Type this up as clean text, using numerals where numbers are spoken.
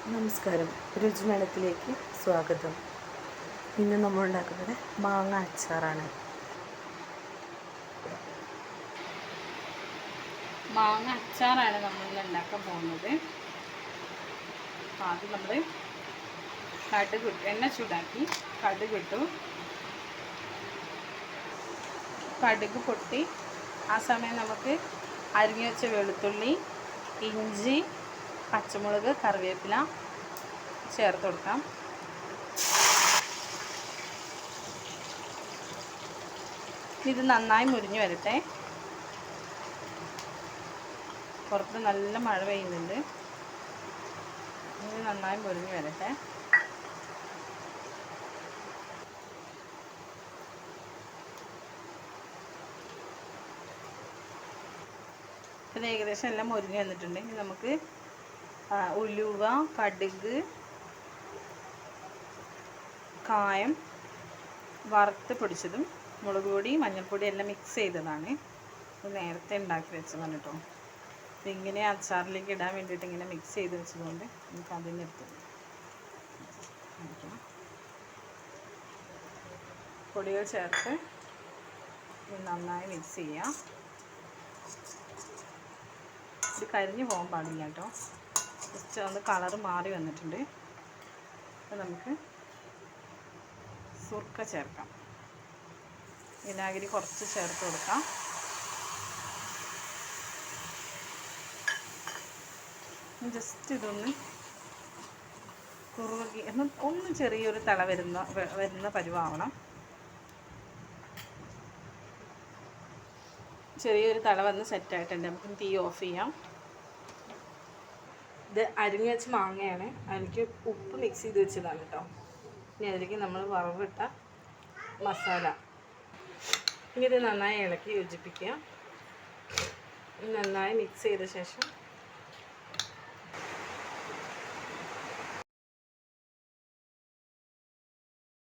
നമസ്കാരം, രുചിമേളത്തിലേക്ക് സ്വാഗതം. ഇന്ന് നമ്മൾ ഉണ്ടാക്കുന്നത് മാങ്ങ അച്ചാറാണ്. മാങ്ങ അച്ചാറാണ് നമ്മൾ ഉണ്ടാക്കാൻ പോകുന്നത്. ആദ്യം നമ്മൾ എണ്ണ ചൂടാക്കി കടുകിട്ടു. കടുക് പൊട്ടി ആ സമയം നമുക്ക് അരിഞ്ഞു വെച്ച വെളുത്തുള്ളി, ഇഞ്ചി, പച്ചമുളക്, കറിവേപ്പില ചേർത്ത് കൊടുക്കാം. ഇത് നന്നായി മുരിഞ്ഞു വരട്ടെ. പുറത്ത് നല്ല മഴ പെയ്യുന്നുണ്ട്. ഇത് നന്നായി മുരിഞ്ഞു വരട്ടെ. ഇത് ഏകദേശം എല്ലാം മുരിഞ്ഞു വന്നിട്ടുണ്ടെങ്കിൽ നമുക്ക് ഉലുവ, കടുക്, കായം വറുത്ത് പൊടിച്ചതും മുളക് പൊടി, മഞ്ഞൾപ്പൊടി എല്ലാം മിക്സ് ചെയ്തതാണ്. ഇത് നേരത്തെ ഉണ്ടാക്കി വെച്ചതാണ് കേട്ടോ. ഇതിങ്ങനെ അച്ചാറിലേക്ക് ഇടാൻ വേണ്ടിയിട്ട് ഇങ്ങനെ മിക്സ് ചെയ്ത് വെച്ചതുകൊണ്ട് നമുക്ക് അതിന് എടുത്ത് പൊടികൾ ചേർത്ത് നന്നായി മിക്സ് ചെയ്യാം. ഇത് കരിഞ്ഞു പോകാൻ പാടില്ല കേട്ടോ. ജസ്റ്റ് ഒന്ന് കളറ് മാറി വന്നിട്ടുണ്ട്. അപ്പോൾ നമുക്ക് സുർക്ക ചേർക്കാം. വിനാഗിരി കുറച്ച് ചേർത്ത് കൊടുക്കാം. ജസ്റ്റ് ഇതൊന്ന് കുറുകി ഒന്ന് ചെറിയൊരു തള വരുന്ന പരുവാവണം. ചെറിയൊരു തള വന്ന് സെറ്റായിട്ടുണ്ട്. നമുക്ക് തീ ഓഫ് ചെയ്യാം. ഇത് അരിഞ്ഞു വെച്ച മാങ്ങയാണ്. അതിലേക്ക് ഉപ്പ് മിക്സ് ചെയ്ത് വെച്ചതാണ് കേട്ടോ. ഇനി അതിലേക്ക് നമ്മൾ വറവിട്ട മസാല ഇനി ഇത് നന്നായി ഇളക്കി യോജിപ്പിക്കുക. നന്നായി മിക്സ് ചെയ്ത ശേഷം